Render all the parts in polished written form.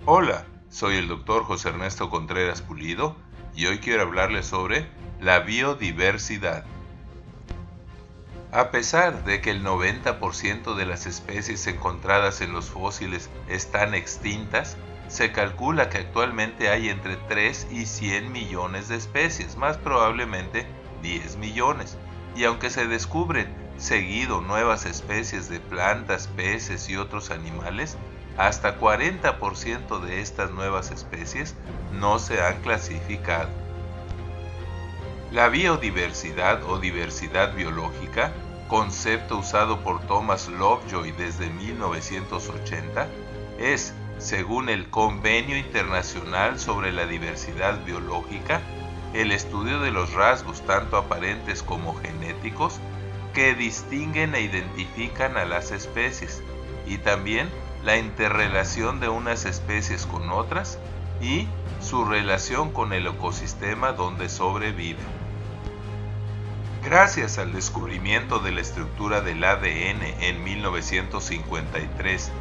Hola, soy el doctor José Ernesto Contreras Pulido y hoy quiero hablarles sobre la biodiversidad. A pesar de que el 90% de las especies encontradas en los fósiles están extintas, se calcula que actualmente hay entre 3 y 100 millones de especies, más probablemente 10 millones, y aunque se descubren seguido nuevas especies de plantas, peces y otros animales, hasta 40% de estas nuevas especies no se han clasificado. La biodiversidad o diversidad biológica, concepto usado por Thomas Lovejoy desde 1980, es, según el Convenio Internacional sobre la Diversidad Biológica, el estudio de los rasgos tanto aparentes como genéticos que distinguen e identifican a las especies, y también la interrelación de unas especies con otras y su relación con el ecosistema donde sobreviven. Gracias al descubrimiento de la estructura del ADN en 1953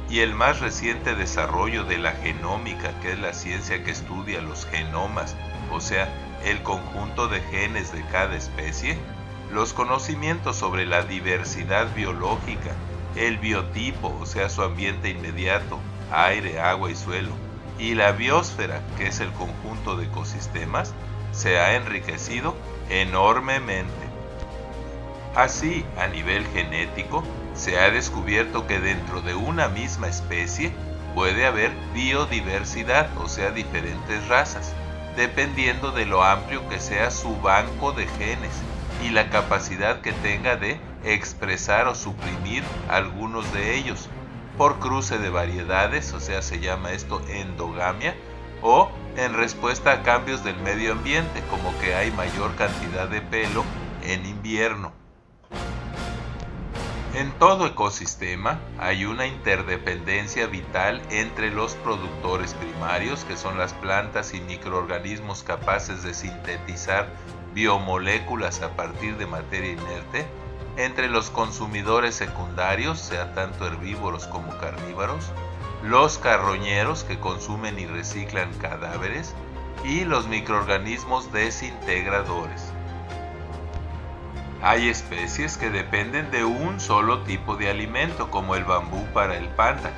y el más reciente desarrollo de la genómica, que es la ciencia que estudia los genomas, o sea, el conjunto de genes de cada especie, los conocimientos sobre la diversidad biológica, el biotipo, o sea, su ambiente inmediato, aire, agua y suelo, y la biosfera, que es el conjunto de ecosistemas, se ha enriquecido enormemente. Así, a nivel genético, se ha descubierto que dentro de una misma especie puede haber biodiversidad, o sea, diferentes razas, dependiendo de lo amplio que sea su banco de genes y la capacidad que tenga de expresar o suprimir algunos de ellos, por cruce de variedades, o sea, se llama esto endogamia, o en respuesta a cambios del medio ambiente, como que hay mayor cantidad de pelo en invierno. En todo ecosistema hay una interdependencia vital entre los productores primarios, que son las plantas y microorganismos capaces de sintetizar biomoléculas a partir de materia inerte, entre los consumidores secundarios, sea tanto herbívoros como carnívoros, los carroñeros que consumen y reciclan cadáveres, y los microorganismos desintegradores. Hay especies que dependen de un solo tipo de alimento, como el bambú para el panda,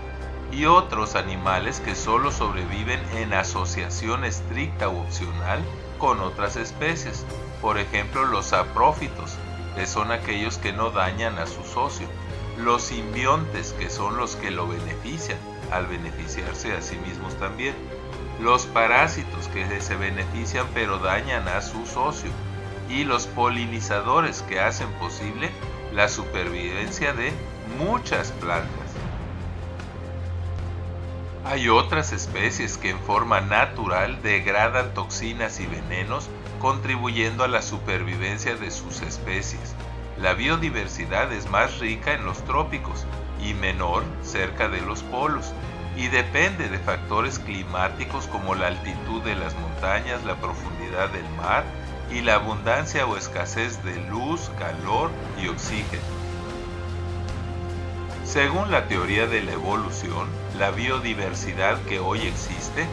y otros animales que solo sobreviven en asociación estricta u opcional con otras especies, por ejemplo los saprófitos, que son aquellos que no dañan a su socio, los simbiontes, que son los que lo benefician, al beneficiarse a sí mismos también, los parásitos, que se benefician pero dañan a su socio, y los polinizadores, que hacen posible la supervivencia de muchas plantas. Hay otras especies que en forma natural degradan toxinas y venenos, contribuyendo a la supervivencia de sus especies. La biodiversidad es más rica en los trópicos y menor cerca de los polos, y depende de factores climáticos como la altitud de las montañas, la profundidad del mar y la abundancia o escasez de luz, calor y oxígeno. Según la teoría de la evolución, la biodiversidad que hoy existe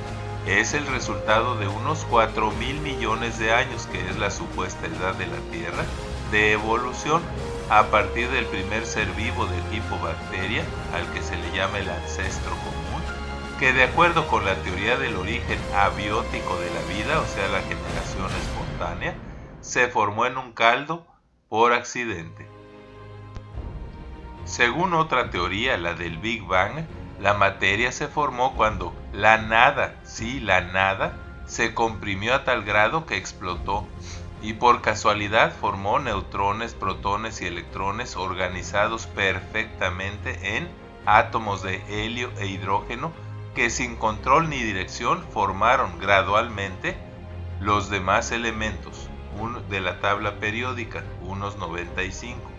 es el resultado de unos 4.000 millones de años, que es la supuesta edad de la Tierra, de evolución a partir del primer ser vivo de tipo bacteria, al que se le llama el ancestro común, que de acuerdo con la teoría del origen abiótico de la vida, o sea, la generación espontánea, se formó en un caldo por accidente. Según otra teoría, la del Big Bang, la materia se formó cuando la nada, sí, la nada, se comprimió a tal grado que explotó, y por casualidad formó neutrones, protones y electrones organizados perfectamente en átomos de helio e hidrógeno que sin control ni dirección formaron gradualmente los demás elementos de la tabla periódica, unos 95.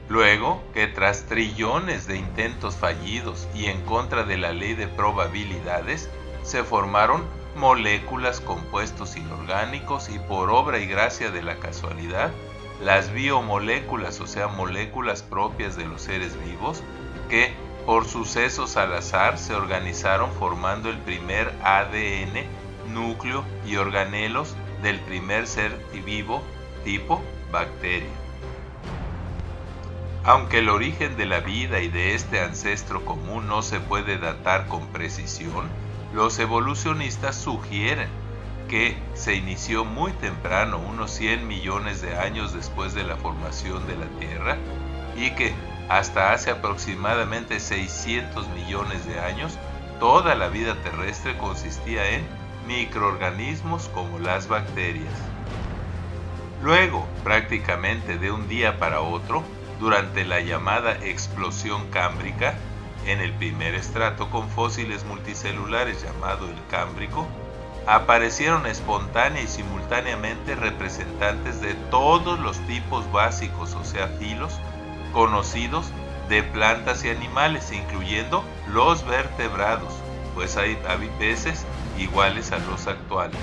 Luego que tras trillones de intentos fallidos y en contra de la ley de probabilidades, se formaron moléculas, compuestos inorgánicos y por obra y gracia de la casualidad, las biomoléculas, o sea, moléculas propias de los seres vivos, que por sucesos al azar se organizaron formando el primer ADN, núcleo y organelos del primer ser vivo tipo bacteria. Aunque el origen de la vida y de este ancestro común no se puede datar con precisión, los evolucionistas sugieren que se inició muy temprano, unos 100 millones de años después de la formación de la Tierra, y que hasta hace aproximadamente 600 millones de años, toda la vida terrestre consistía en microorganismos como las bacterias. Luego, prácticamente de un día para otro, durante la llamada explosión cámbrica, en el primer estrato con fósiles multicelulares llamado el Cámbrico, aparecieron espontánea y simultáneamente representantes de todos los tipos básicos, o sea, filos, conocidos de plantas y animales, incluyendo los vertebrados, pues hay peces iguales a los actuales.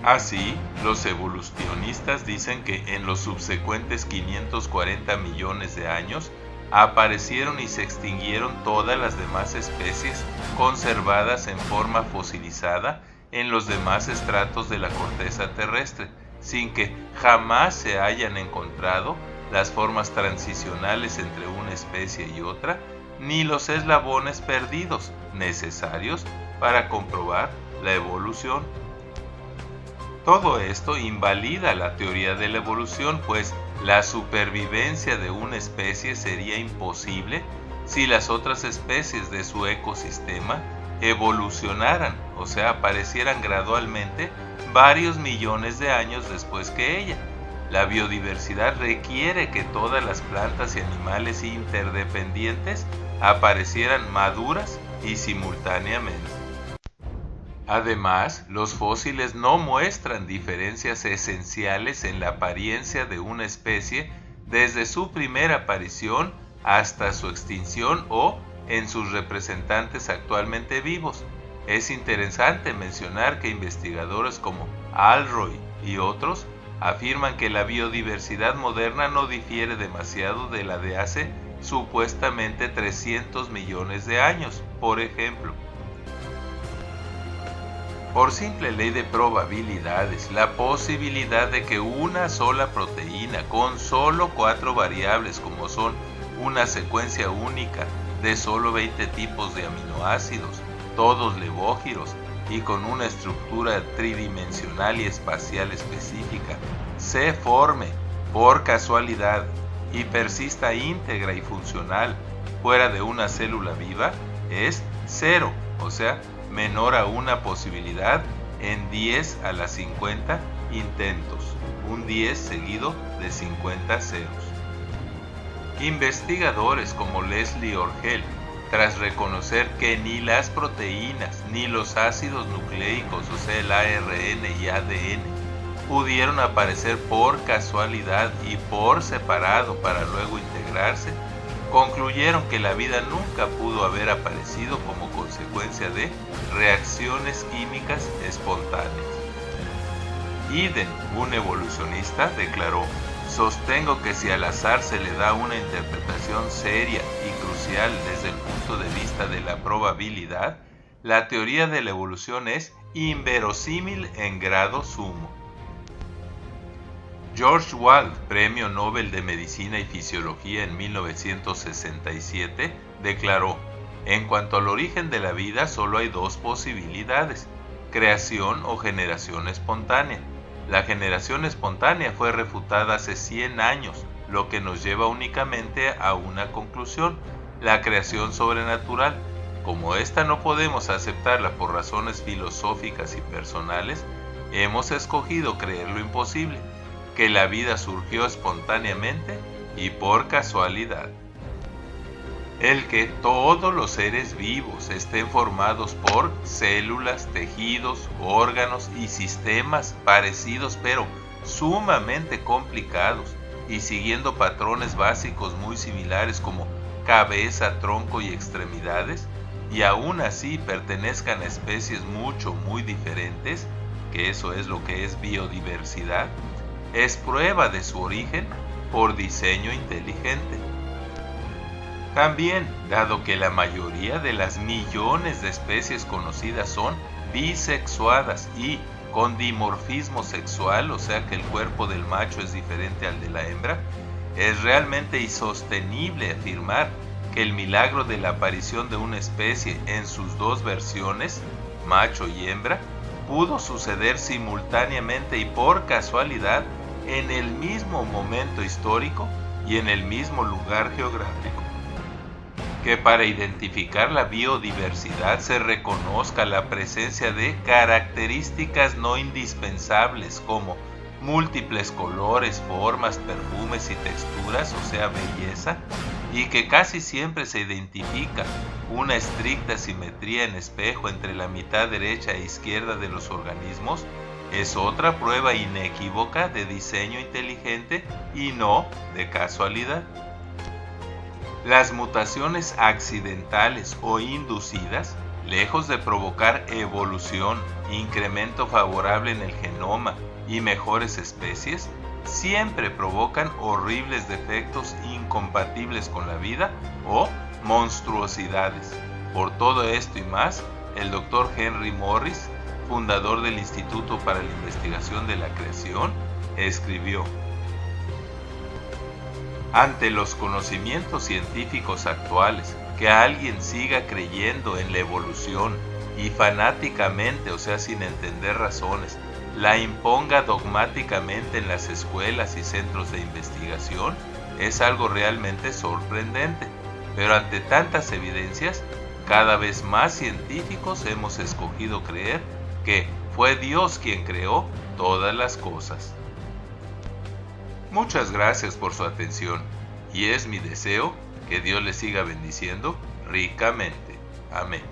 Así, los evolucionistas dicen que en los subsecuentes 540 millones de años aparecieron y se extinguieron todas las demás especies conservadas en forma fosilizada en los demás estratos de la corteza terrestre, sin que jamás se hayan encontrado las formas transicionales entre una especie y otra, ni los eslabones perdidos necesarios para comprobar la evolución. Todo esto invalida la teoría de la evolución, pues la supervivencia de una especie sería imposible si las otras especies de su ecosistema evolucionaran, o sea, aparecieran gradualmente varios millones de años después que ella. La biodiversidad requiere que todas las plantas y animales interdependientes aparecieran maduras y simultáneamente. Además, los fósiles no muestran diferencias esenciales en la apariencia de una especie desde su primera aparición hasta su extinción o en sus representantes actualmente vivos. Es interesante mencionar que investigadores como Alroy y otros afirman que la biodiversidad moderna no difiere demasiado de la de hace supuestamente 300 millones de años, por ejemplo. Por simple ley de probabilidades, la posibilidad de que una sola proteína con solo 4 variables, como son una secuencia única de solo 20 tipos de aminoácidos, todos levógiros y con una estructura tridimensional y espacial específica, se forme por casualidad y persista íntegra y funcional fuera de una célula viva es 0, o sea, menor a una posibilidad en 10 a la 50 intentos, un 10 seguido de 50 ceros. Investigadores como Leslie Orgel, tras reconocer que ni las proteínas ni los ácidos nucleicos, o sea el ARN y ADN, pudieron aparecer por casualidad y por separado para luego integrarse, concluyeron que la vida nunca pudo haber aparecido como consecuencia de reacciones químicas espontáneas. Eden, un evolucionista, declaró: "Sostengo que si al azar se le da una interpretación seria y crucial desde el punto de vista de la probabilidad, la teoría de la evolución es inverosímil en grado sumo". George Wald, Premio Nobel de Medicina y Fisiología en 1967, declaró: "En cuanto al origen de la vida, solo hay dos posibilidades: creación o generación espontánea. La generación espontánea fue refutada hace 100 años, lo que nos lleva únicamente a una conclusión: la creación sobrenatural. Como esta no podemos aceptarla por razones filosóficas y personales, hemos escogido creer lo imposible, que la vida surgió espontáneamente y por casualidad. El que todos los seres vivos estén formados por células, tejidos, órganos y sistemas parecidos pero sumamente complicados y siguiendo patrones básicos muy similares como cabeza, tronco y extremidades, y aún así pertenezcan a especies muy diferentes, que eso es lo que es biodiversidad, es prueba de su origen por diseño inteligente. También, dado que la mayoría de las millones de especies conocidas son bisexuadas y con dimorfismo sexual, o sea que el cuerpo del macho es diferente al de la hembra, es realmente insostenible afirmar que el milagro de la aparición de una especie en sus dos versiones, macho y hembra, pudo suceder simultáneamente y por casualidad en el mismo momento histórico y en el mismo lugar geográfico. Que para identificar la biodiversidad se reconozca la presencia de características no indispensables como múltiples colores, formas, perfumes y texturas, o sea, belleza, y que casi siempre se identifica una estricta simetría en espejo entre la mitad derecha e izquierda de los organismos, es otra prueba inequívoca de diseño inteligente y no de casualidad. Las mutaciones accidentales o inducidas, lejos de provocar evolución, incremento favorable en el genoma y mejores especies, siempre provocan horribles defectos incompatibles con la vida o monstruosidades. Por todo esto y más, el Dr. Henry Morris, fundador del Instituto para la Investigación de la Creación, escribió: ante los conocimientos científicos actuales, que alguien siga creyendo en la evolución y fanáticamente, o sea, sin entender razones, la imponga dogmáticamente en las escuelas y centros de investigación, es algo realmente sorprendente. Pero ante tantas evidencias, cada vez más científicos hemos escogido creer que fue Dios quien creó todas las cosas. Muchas gracias por su atención y es mi deseo que Dios les siga bendiciendo ricamente. Amén.